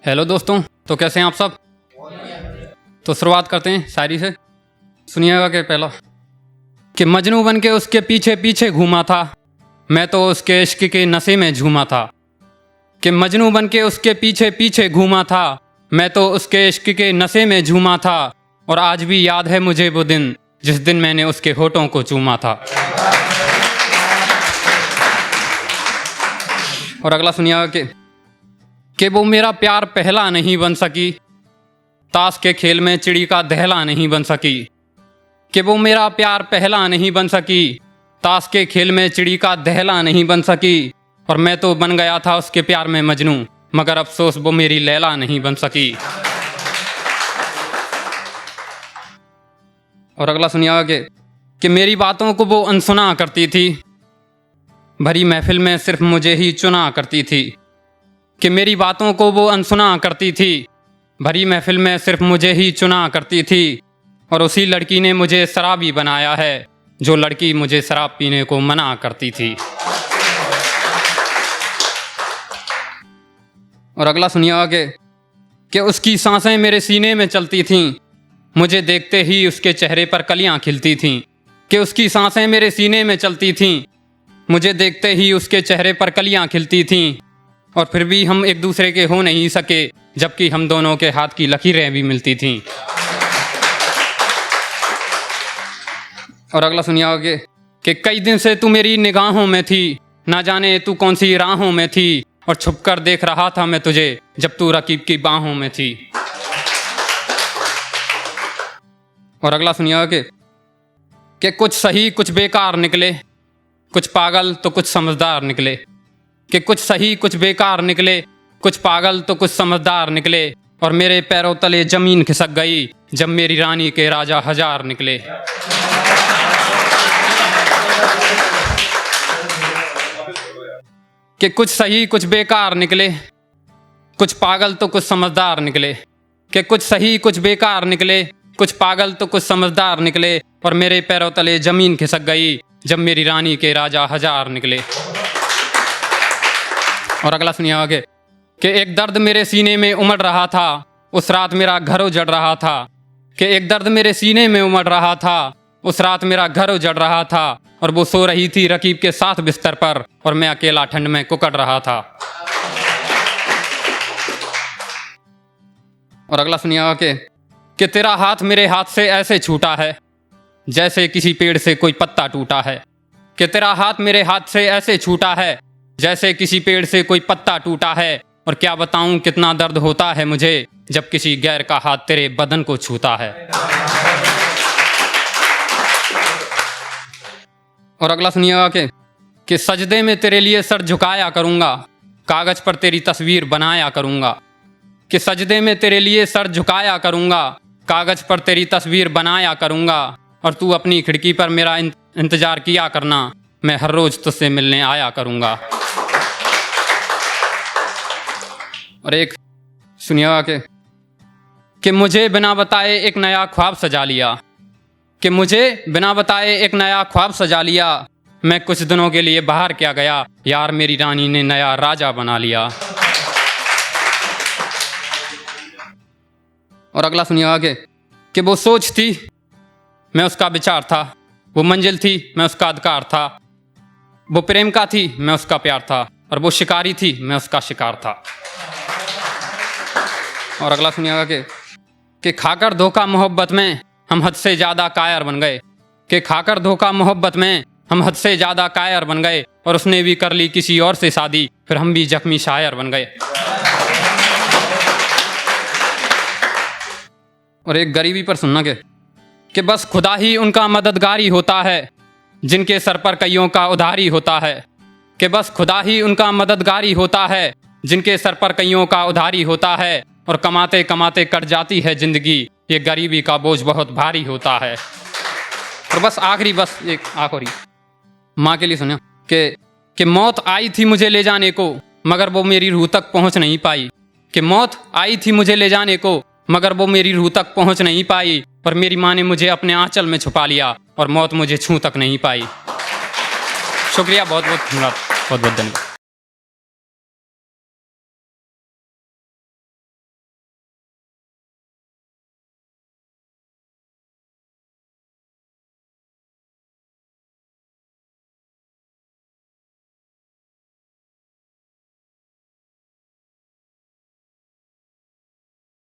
Hello दोस्तों, तो कैसे हैं आप सब। तो शुरुआत करते हैं शायरी से। सुनिएगा कि पहला कि मजनू बन के उसके पीछे पीछे घूमा था, मैं तो उसके इश्क के नशे में झूमा था। कि मजनू बन के उसके पीछे पीछे घूमा था, मैं तो उसके इश्क के नशे में झूमा था। और आज भी याद है मुझे वो दिन जिस दिन मैंने उसके होठों को चूमा था। और अगला सुनिएगा कि वो मेरा प्यार पहला नहीं बन सकी, ताश के खेल में चिड़ी का दहला नहीं बन सकी। कि वो मेरा प्यार पहला नहीं बन सकी, ताश के खेल में चिड़ी का दहला नहीं बन सकी। और मैं तो बन गया था उसके प्यार में मजनू, मगर अफसोस वो मेरी लैला नहीं बन सकी। और अगला सुनिएगा कि मेरी बातों को वो अनसुना करती थी, भरी महफिल में सिर्फ मुझे ही चुना करती थी। कि मेरी बातों को वो अनसुना करती थी, भरी महफिल में सिर्फ मुझे ही चुना करती थी। और उसी लड़की ने मुझे शराबी बनाया है, जो लड़की मुझे शराब पीने को मना करती थी। और अगला सुनिएगा कि उसकी सांसें मेरे सीने में चलती थीं, मुझे देखते ही उसके चेहरे पर कलियां खिलती थीं। कि उसकी सांसें मेरे सीने में चलती थीं, मुझे देखते ही उसके चेहरे पर कलियां खिलती थीं। और फिर भी हम एक दूसरे के हो नहीं सके, जबकि हम दोनों के हाथ की लकीरें भी मिलती थीं। और अगला सुनिएगा कि कई दिन से तू मेरी निगाहों में थी, ना जाने तू कौन सी राहों में थी। और छुपकर देख रहा था मैं तुझे जब तू रकीब की बाहों में थी। और अगला सुनिएगा कि कुछ सही कुछ बेकार निकले, कुछ पागल तो कुछ समझदार निकले। कि कुछ सही कुछ बेकार निकले, कुछ पागल तो कुछ समझदार निकले। और मेरे पैरों तले जमीन खिसक गई जब मेरी रानी के राजा हजार निकले। कि कुछ सही कुछ बेकार निकले, कुछ पागल तो कुछ समझदार निकले। कि कुछ सही कुछ बेकार निकले, कुछ पागल तो कुछ समझदार निकले। और मेरे पैरों तले जमीन खिसक गई जब मेरी रानी के राजा हजार निकले। और अगला सुनिएगा कि एक दर्द मेरे सीने में उमड़ रहा था, उस रात मेरा घर उजड़ रहा था। कि एक दर्द मेरे सीने में उमड़ रहा था, उस रात मेरा घर उजड़ रहा था। और वो सो रही थी रकीब के साथ बिस्तर पर, और मैं अकेला ठंड में कुकड़ रहा था। और अगला सुनिएगा कि तेरा हाथ मेरे हाथ से ऐसे छूटा है, जैसे किसी पेड़ से कोई पत्ता टूटा है। कि तेरा हाथ मेरे हाथ से ऐसे छूटा है, जैसे किसी पेड़ से कोई पत्ता टूटा है। और क्या बताऊं कितना दर्द होता है मुझे जब किसी गैर का हाथ तेरे बदन को छूता है। और अगला सुनिएगा कि सजदे में तेरे लिए सर झुकाया करूंगा, कागज पर तेरी तस्वीर बनाया करूंगा। कि सजदे में तेरे लिए सर झुकाया करूंगा, कागज पर तेरी तस्वीर बनाया करूंगा। और तू अपनी खिड़की पर मेरा इंतजार किया करना, मैं हर रोज तुझसे मिलने आया करूंगा। और एक सुनिएगा कि मुझे बिना बताए एक नया ख्वाब सजा लिया। कि मुझे बिना बताए एक नया ख्वाब सजा लिया, मैं कुछ दिनों के लिए बाहर क्या गया, यार मेरी रानी ने नया राजा बना लिया। और अगला सुनिएगा कि वो सोच थी, मैं उसका विचार था। वो मंजिल थी, मैं उसका अधिकार था। वो प्रेम का थी, मैं उसका प्यार था। और वो शिकारी थी, मैं उसका शिकार था। और अगला सुनिएगा कि खाकर धोखा मोहब्बत में हम हद से ज़्यादा कायर बन गए। कि खाकर धोखा मोहब्बत में हम हद से ज़्यादा कायर बन गए। और उसने भी कर ली किसी और से शादी, फिर हम भी जख्मी शायर बन गए। और एक गरीबी पर सुनना कि बस खुदा ही उनका मददगारी होता है, जिनके सर पर कईयों का उधारी होता है। कि बस खुदा ही उनका मददगारी होता है, जिनके सर पर कईयों का उधारी होता है। और कमाते कमाते कट जाती है जिंदगी, ये गरीबी का बोझ बहुत भारी होता है। और बस एक आखिरी माँ के लिए सुनिए कि मौत आई थी मुझे ले जाने को, मगर वो मेरी रूह तक पहुँच नहीं पाई। कि मौत आई थी मुझे ले जाने को, मगर वो मेरी रूह तक पहुँच नहीं पाई। और मेरी माँ ने मुझे अपने आंचल में छुपा लिया, और मौत मुझे छू तक नहीं पाई। शुक्रिया, बहुत बहुत धन्यवाद, बहुत बहुत धन्यवाद।